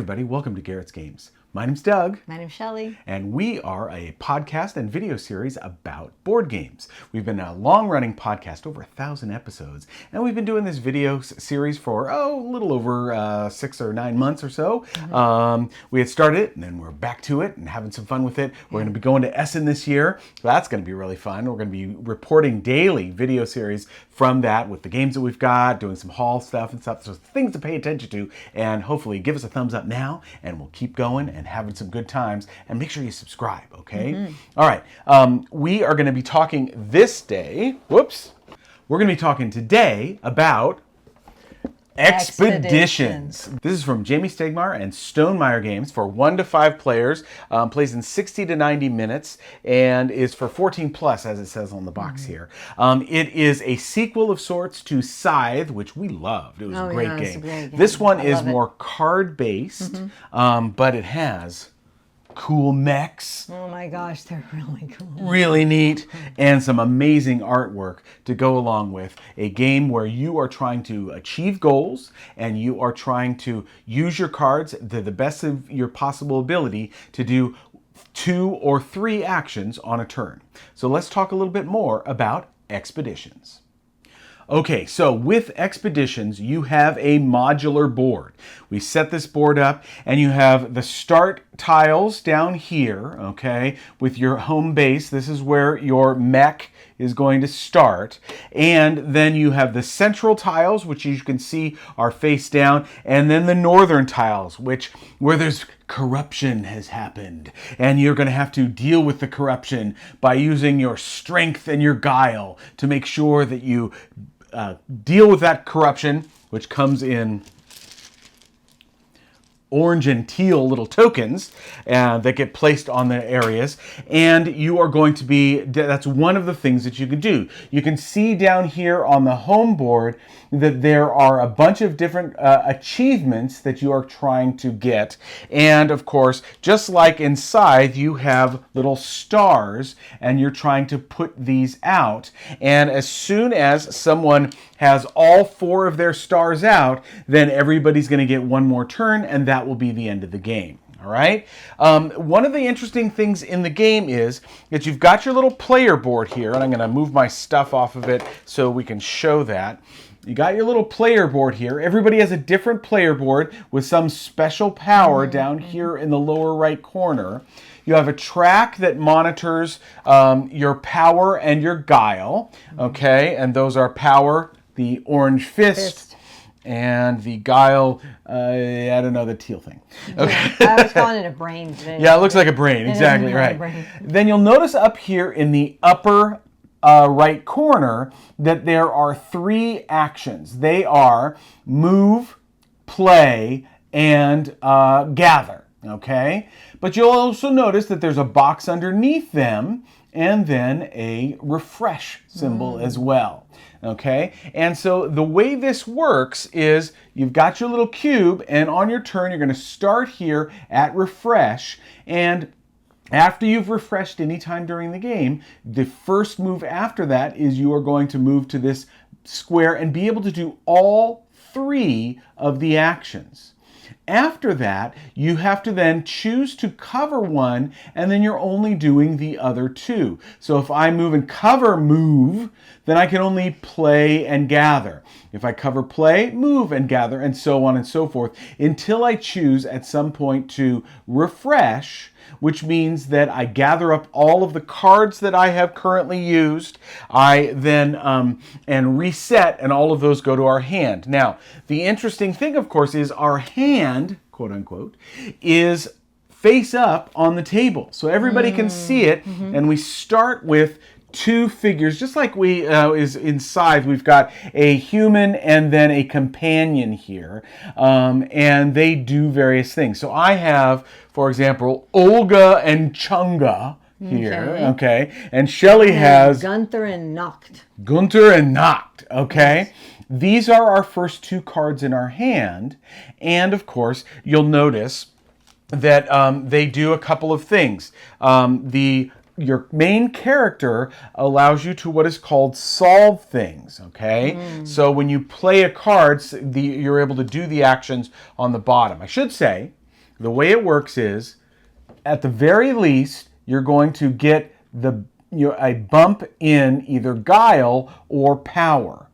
everybody. Welcome to Garrett's Games. My name's Doug. My name's Shelley. And we are a podcast and video series about board games. We've been a long-running podcast, over 1,000 episodes, and we've been doing this video series for, a little over 6 or 9 months or so. We had started it, and then we're back to it and having some fun with it. We're going to be going to Essen this year. So that's going to be really fun. We're going to be reporting daily video series from that with the games that we've got, doing some haul stuff and stuff. So things to pay attention to, and hopefully give us a thumbs up now, and we'll keep going and having some good times. And make sure you subscribe, okay? All right. We are going to be talking this day. We're going to be talking today about Expeditions. This is from Jamey, Stegmaier, and Stonemaier games for 1 to 5 players. Plays in 60 to 90 minutes and is for 14 plus, as it says on the box here. It is a sequel of sorts to Scythe, which we loved. It was a great game. This one is more card-based, but it has cool mechs. Oh my gosh, they're really cool. Really neat, and some amazing artwork to go along with a game where you are trying to achieve goals and you are trying to use your cards to the best of your possible ability to do 2 or 3 actions on a turn. So let's talk a little bit more about Expeditions. Okay, so with Expeditions, you have a modular board. We set this board up, and you have the start tiles down here, okay, with your home base. This is where your mech is going to start. And then you have the central tiles, which you can see are face down, and then the northern tiles, where there's corruption has happened, and you're going to have to deal with the corruption by using your strength and your guile to make sure that you deal with that corruption, which comes in orange and teal little tokens that get placed on the areas. And you are going to be, that's one of the things that you can do. You can see down here on the home board that there are a bunch of different achievements that you are trying to get. And of course, just like in Scythe, you have little stars and you're trying to put these out. And as soon as someone has all 4 of their stars out, then everybody's going to get one more turn, and that will be the end of the game. All right. One of the interesting things in the game is that you've got your little player board here, and I'm going to move my stuff off of it so we can show that. You got your little player board here. Everybody has a different player board with some special power down here in the lower right corner. You have a track that monitors your power and your guile. Okay, and those are power, the orange fist. And the guile, I don't know, the teal thing. Okay. Yeah, I was calling it a brain today. Yeah, it looks like a brain. Exactly right. Then you'll notice up here in the upper right corner that there are 3 actions. They are move, play, and gather. Okay? But you'll also notice that there's a box underneath them and then a refresh symbol as well. Okay, and so the way this works is you've got your little cube, and on your turn you're going to start here at refresh, and after you've refreshed any time during the game, the first move after that is you are going to move to this square and be able to do all 3 of the actions. After that, you have to then choose to cover one, and then you're only doing the other 2. So if I move and cover move, then I can only play and gather. If I cover play, move and gather, and so on and so forth, until I choose at some point to refresh, which means that I gather up all of the cards that I have currently used. I then and reset, and all of those go to our hand. Now, the interesting thing, of course, is our hand, quote unquote, is face up on the table, so everybody can see it. And we start with 2 figures, just like we is in Scythe. We've got a human and then a companion here, and they do various things. So I have, for example, Olga and Chunga here, okay, and Shelley has Gunther and Nacht. Okay. These are our first 2 cards in our hand, and of course, you'll notice that they do a couple of things. Your main character allows you to what is called solve things, okay? So when you play a card, you're able to do the actions on the bottom. I should say The way it works is, at the very least, you're going to get a bump in either guile or power.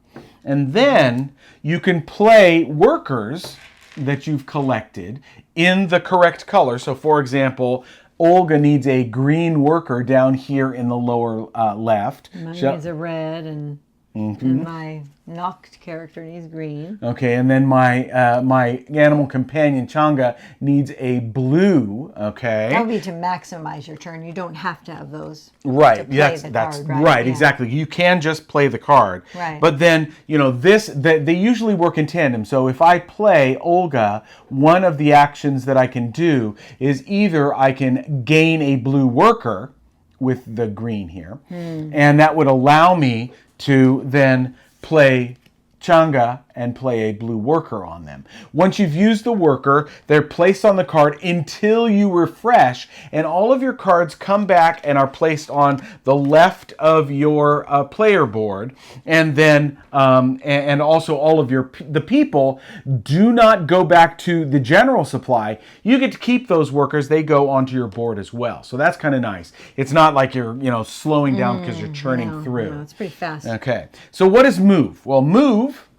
And then you can play workers that you've collected in the correct color. So for example, Olga needs a green worker down here in the lower left. Mine needs a red, and my knocked character needs green. Okay, and then my my animal companion Changa needs a blue. Okay, That would be to maximize your turn. You don't have to have those. Right. To play That's the that's card, right. Yeah. Exactly. You can just play the card. Right. But then they usually work in tandem. So if I play Olga, one of the actions that I can do is either I can gain a blue worker with the green here, and that would allow me to then play Changa and play a blue worker on them. Once you've used the worker, they're placed on the card until you refresh, and all of your cards come back and are placed on the left of your player board, and then and also all of the people do not go back to the general supply. You get to keep those workers; they go onto your board as well. So that's kind of nice. It's not like you're slowing down because you're churning through. No, it's pretty fast. Okay. So what is move? Well, move.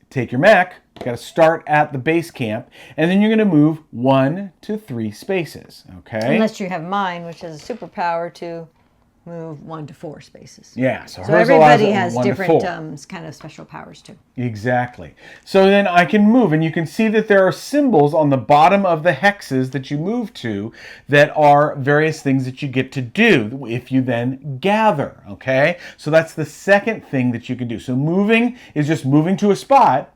Take your mech, got to start at the base camp, and then you're going to move 1 to 3 spaces, okay? Unless you have mine, which is a superpower to move 1 to 4 spaces. Yeah, so hers everybody allows has 1 to different 4. kind of special powers too. Exactly. So then I can move, and you can see that there are symbols on the bottom of the hexes that you move to that are various things that you get to do if you then gather, okay? So that's the second thing that you can do. So moving is just moving to a spot.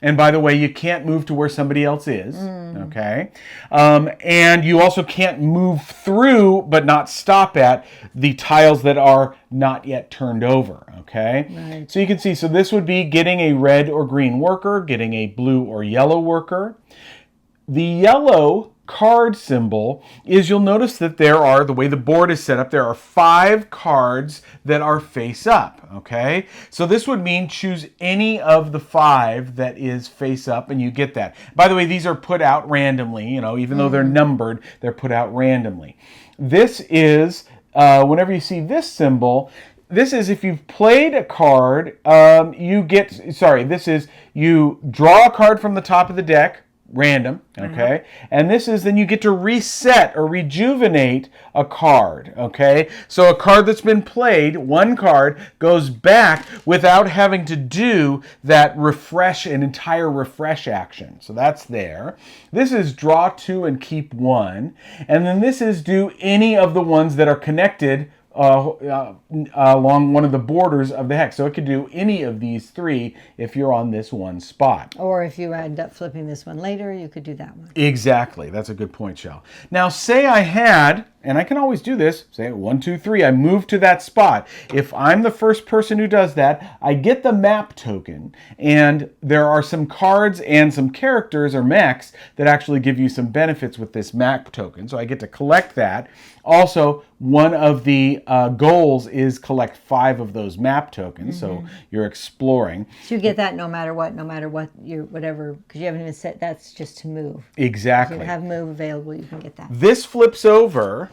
And by the way, you can't move to where somebody else is, okay? And you also can't move through, but not stop at, the tiles that are not yet turned over, okay? Right. So you can see, so this would be getting a red or green worker, getting a blue or yellow worker. The yellow card symbol is, you'll notice that there are, the way the board is set up, there are 5 cards that are face up, okay? So this would mean choose any of the 5 that is face up, and you get that. By the way, these are put out randomly, even though they're numbered, they're put out randomly. This is, whenever you see this symbol, this is if you've played a card, this is, you draw a card from the top of the deck, random, okay? And this is, then you get to reset or rejuvenate a card, okay? So a card that's been played, one card, goes back without having to do that an entire refresh action. So that's there. This is draw 2 and keep 1. And then this is do any of the ones that are connected along one of the borders of the hex. So it could do any of these 3 if you're on this one spot. Or if you end up flipping this one later, you could do that one. Exactly. That's a good point, Shell. Now, say I had, and I can always do this, say 1, 2, 3, I move to that spot. If I'm the first person who does that, I get the map token, and there are some cards and some characters or mechs that actually give you some benefits with this map token. So I get to collect that. Also, one of the goals is collect 5 of those map tokens, so you're exploring. So you get that no matter what whatever, because you haven't even set, that's just to move. Exactly. If you have move available, you can get that. This flips over,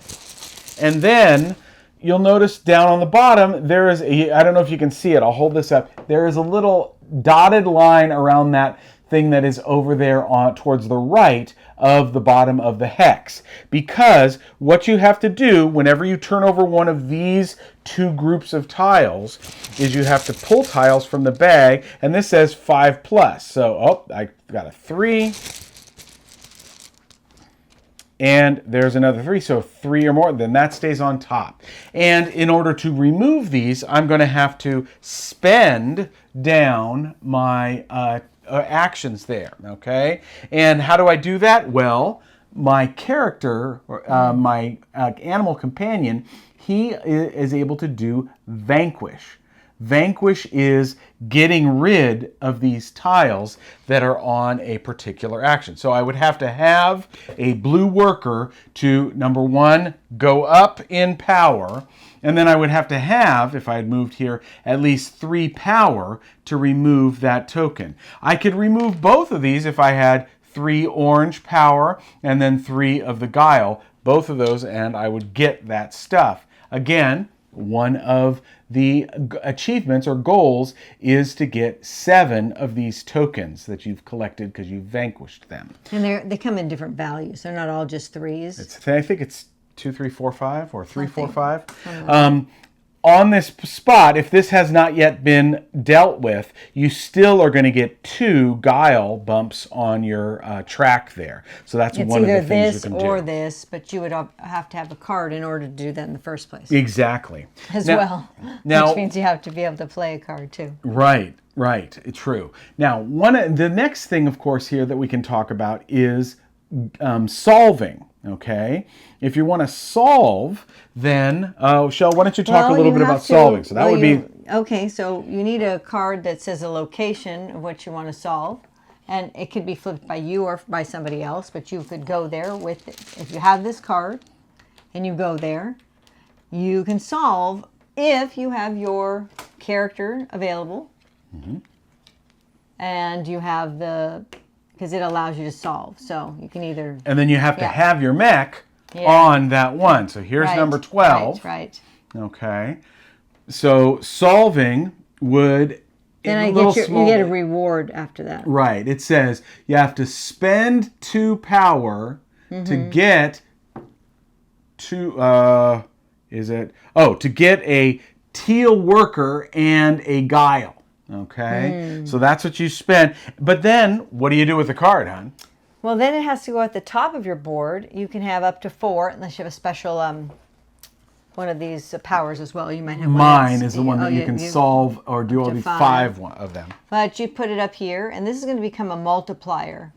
and then you'll notice down on the bottom, there is I don't know if you can see it, I'll hold this up. There is a little dotted line around that thing that is over there towards the right of the bottom of the hex. Because what you have to do whenever you turn over one of these 2 groups of tiles is you have to pull tiles from the bag, and this says 5+. So, I got a 3. And there's another 3, so 3 or more, then that stays on top. And in order to remove these, I'm going to have to spend down my actions there, okay? And how do I do that? Well, my character, my animal companion, he is able to do vanquish. Vanquish is getting rid of these tiles that are on a particular action. So I would have to have a blue worker to, number 1, go up in power, and then I would have to have, if I had moved here, at least 3 power to remove that token. I could remove both of these if I had 3 orange power, and then 3 of the guile. Both of those, and I would get that stuff. Again, one of the achievements or goals is to get 7 of these tokens that you've collected because you've vanquished them. And they come in different values. They're not all just 3s. I think it's 2, 3, 4, 5, or 3, 4, 5. On this spot, if this has not yet been dealt with, you still are going to get 2 guile bumps on your track there. So that's one of the things you can do. It's either this or this, but you would have to have a card in order to do that in the first place. Exactly. Well, which means you have to be able to play a card too. Right. True. Now, the next thing, of course, here that we can talk about is solving. Okay, if you want to solve, then Shell, why don't you talk a little bit about solving? So that would be okay. So you need a card that says a location of what you want to solve, and it could be flipped by you or by somebody else. But you could go there with it. If you have this card, and you go there, you can solve if you have your character available, and you have because it allows you to solve. So you can either... And then you have to have your mech on that one. So here's number 12. Right. Okay. So solving would... Then you get a reward after that. Right. It says you have to spend 2 power to get to get a teal worker and a guile. Okay, so that's what you spend. But then, what do you do with the card, hon? Well, then it has to go at the top of your board. You can have up to 4, unless you have a special one of these powers as well. You might have Mine is the one that you can solve or do all these 5 of them. But you put it up here, and this is going to become a multiplier.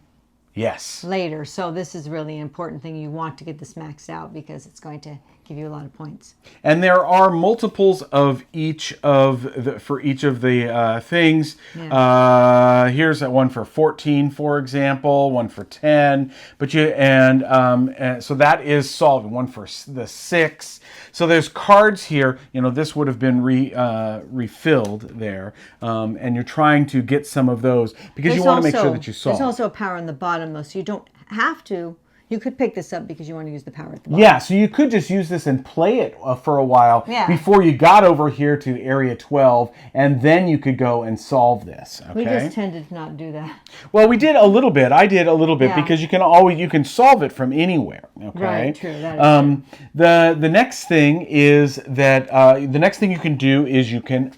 Yes. Later. So this is really an important thing. You want to get this maxed out because it's going to give you a lot of points. And there are multiples of each of the things. Yeah. Here's one for 14, for example, one for 10. But and so that is solving. One for the 6. So there's cards here. This would have been refilled there, and you're trying to get some of those because you want to make sure that you solve. There's also a power on the bottom, though, so you don't have to. You could pick this up because you want to use the power at the bottom. Yeah, so you could just use this and play it for a while before you got over here to area 12, and then you could go and solve this. Okay? We just tended to not do that. Well, we did a little bit. I did a little bit because you can solve it from anywhere. Okay. Right. True. That is true. The next thing is that the next thing you can do is you can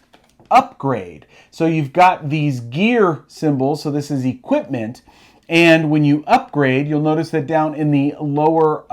upgrade. So you've got these gear symbols. So this is equipment. And when you upgrade, you'll notice that down in the lower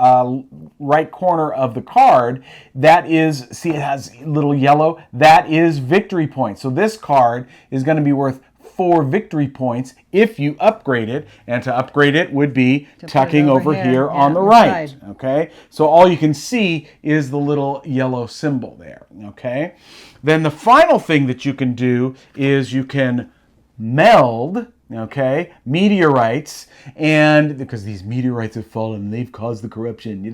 right corner of the card, it has little yellow, that is victory points. So this card is going to be worth 4 victory points if you upgrade it. And to upgrade it would be tucking over here on the right. Okay, so all you can see is the little yellow symbol there. Okay, then the final thing that you can do is you can meld. Okay, meteorites, and because these meteorites have fallen and they've caused the corruption.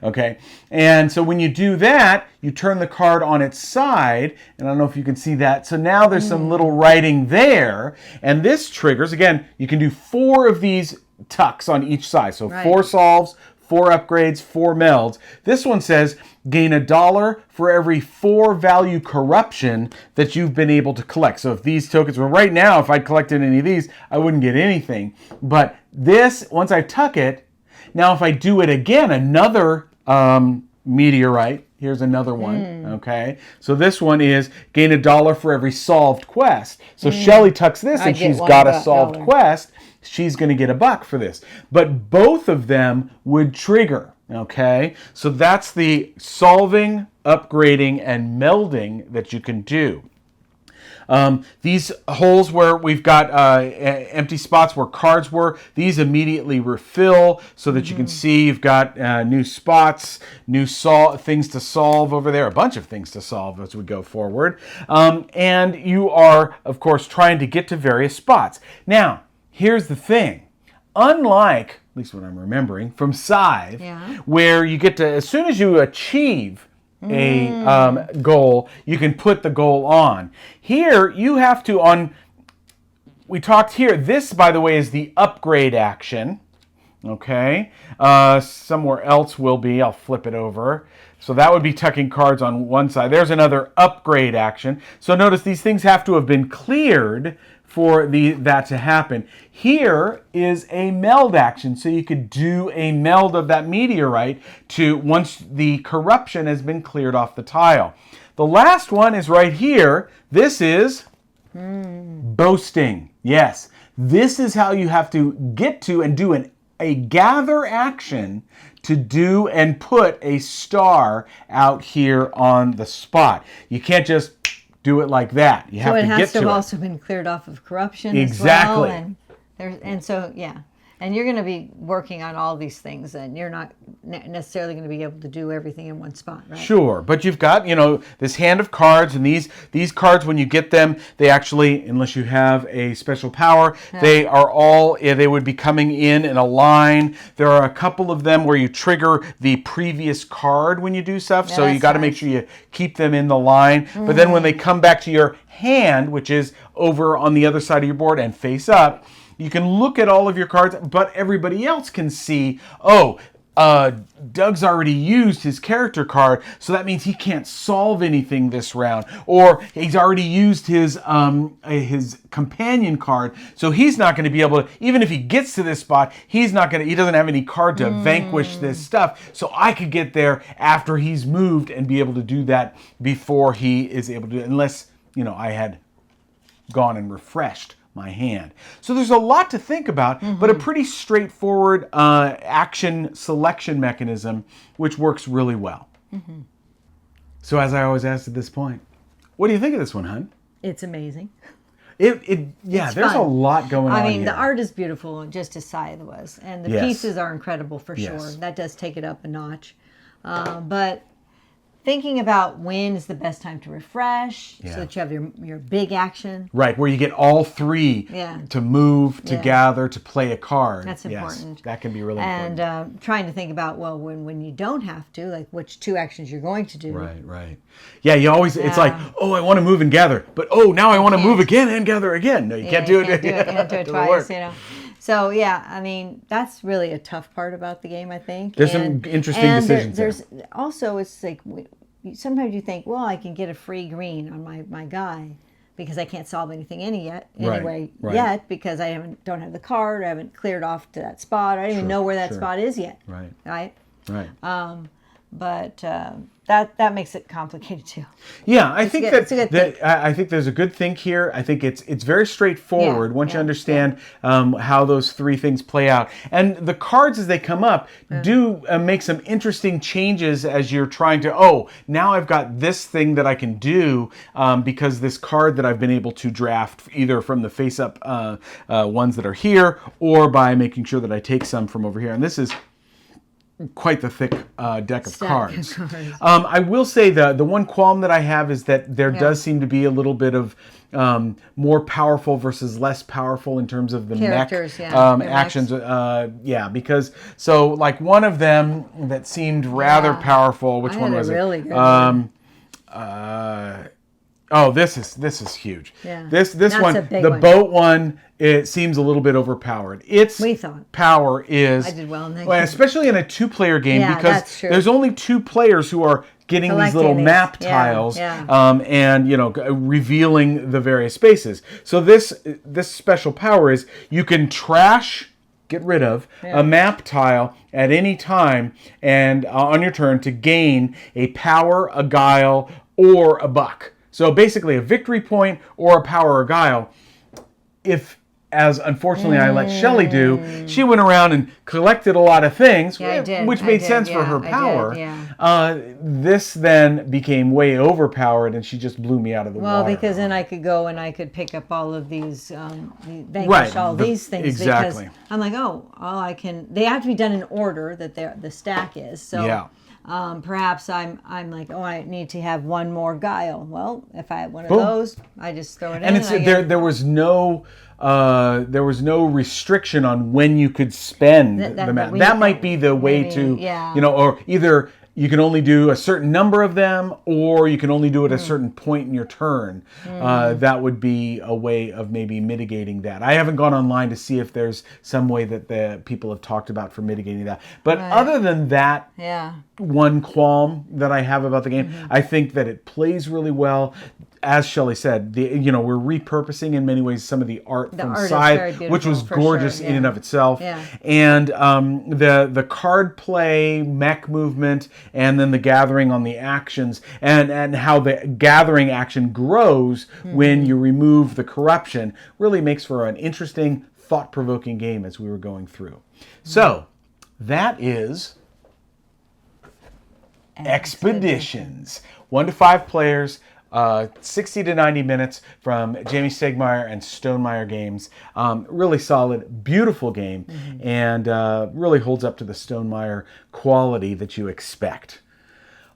Okay, and so when you do that, you turn the card on its side, and I don't know if you can see that. So now there's some little writing there, and this triggers, again, you can do 4 of these tucks on each side. So 4 solves, 4 upgrades, 4 melds. This one says gain $1 for every 4 value corruption that you've been able to collect. So if these tokens, well, right now, if I'd collected any of these, I wouldn't get anything. But this, once I tuck it, now if I do it again, another meteorite, here's another one, okay? So this one is gain $1 for every solved quest. So Shelley tucks this and she's got a solved quest. She's going to get $1 for this. But both of them would trigger, okay? So that's the solving, upgrading, and melding that you can do. These holes where we've got empty spots where cards were, these immediately refill so that you can see you've got new spots, new things to solve over there, a bunch of things to solve as we go forward. And you are, of course, trying to get to various spots. Now, here's the thing. Unlike, at least what I'm remembering, from Scythe, where you get to, as soon as you achieve a goal, you can put the goal on. Here, you have to, we talked here. This, by the way, is the upgrade action. Okay. Somewhere else will be. I'll flip it over. So that would be tucking cards on one side. There's another upgrade action. So notice these things have to have been cleared for that to happen. Here is a meld action. So you could do a meld of that meteorite to once the corruption has been cleared off the tile. The last one is right here. This is boasting. Yes. This is how you have to get to and do a gather action to do and put a star out here on the spot. You can't just do it like that. You have to get to it. So it has to have also been cleared off of corruption exactly. as well. And so, yeah. And you're going to be working on all these things, and you're not necessarily going to be able to do everything in one spot, right? Sure, but you've got, this hand of cards, and these cards, when you get them, they actually, unless you have a special power, they are all, they would be coming in a line. There are a couple of them where you trigger the previous card when you do stuff, so you got to make sure you keep them in the line. But then when they come back to your hand, which is over on the other side of your board and face up, you can look at all of your cards, but everybody else can see, Doug's already used his character card, so that means he can't solve anything this round. Or he's already used his companion card, so he's not going to be able to, even if he gets to this spot, he doesn't have any card to vanquish this stuff. So I could get there after he's moved and be able to do that before he is able to do it, unless, I had gone and refreshed my hand. So there's a lot to think about, but a pretty straightforward action selection mechanism, which works really well. So as I always ask at this point, what do you think of this one, hon? It's amazing. There's fun. a lot going on. I mean, here. the art is beautiful, just as Scythe was, and the pieces are incredible for sure. That does take it up a notch. But thinking about when is the best time to refresh so that you have your big action. Right, where you get all three to move, to gather, to play a card. That's important. That can be really important. And trying to think about, when you don't have to, like which two actions you're going to do. Right. Yeah, you always, it's like, I want to move and gather, but now I want to move again and gather again. No, you can't do it. You can't do it twice, So, I mean, that's really a tough part about the game, I think. There's some interesting decisions there's also, it's like, sometimes you think, I can get a free green on my guy because I can't solve anything yet because I don't have the card, I haven't cleared off to that spot, I don't even know where that spot is yet. Right. But that makes it complicated too. Yeah, I think I think there's a good thing here. I think it's very straightforward once you understand how those three things play out. And the cards as they come up do make some interesting changes as you're trying to, now I've got this thing that I can do because this card that I've been able to draft either from the face-up ones that are here or by making sure that I take some from over here. And this is quite the thick deck of cards. I will say the one qualm that I have is that there does seem to be a little bit of more powerful versus less powerful in terms of the characters, actions. Because like one of them that seemed rather powerful. Which one was it? Really good one. This is huge. Yeah. This one, the boat one, it seems a little bit overpowered. Its power is, I did well in that game. Especially in a two-player game, because there's only two players who are getting these little map tiles and revealing the various spaces. So this special power is you can get rid of a map tile at any time and on your turn to gain a power, a guile, or a buck. So basically a victory point or a power or guile. As unfortunately I let Shelley do, she went around and collected a lot of things, which made sense for her power. This then became way overpowered and she just blew me out of the water. Well, because then I could go and I could pick up all of these, vanquish all these things. Exactly. Because I'm like, I can, they have to be done in order that the stack is. So perhaps I'm like, I need to have one more guile. Well, if I have one of those, I just throw it in. And there was no restriction on when you could spend the map. That might be the way to, or either you can only do a certain number of them, or you can only do it at a certain point in your turn. That would be a way of maybe mitigating that. I haven't gone online to see if there's some way that the people have talked about for mitigating that. But other than that, one qualm that I have about the game, I think that it plays really well. As Shelley said, we're repurposing in many ways some of the art from Scythe, which was gorgeous in and of itself. And the card play, mech movement, and then the gathering on the actions, and how the gathering action grows when you remove the corruption, really makes for an interesting, thought-provoking game as we were going through. So, that is Expeditions. 1 to 5 players. 60 to 90 minutes from Jamey Stegmaier and Stonemaier games. Really solid, beautiful game, and really holds up to the Stonemaier quality that you expect.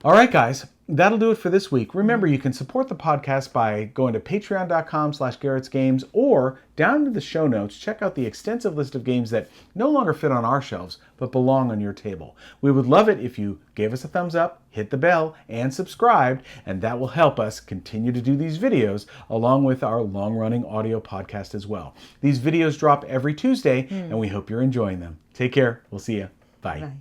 All right, guys, that'll do it for this week. Remember, you can support the podcast by going to patreon.com/GarrettsGames, or down in the show notes, check out the extensive list of games that no longer fit on our shelves, but belong on your table. We would love it if you gave us a thumbs up, hit the bell, and subscribed, and that will help us continue to do these videos along with our long-running audio podcast as well. These videos drop every Tuesday, and we hope you're enjoying them. Take care. We'll see you. Bye.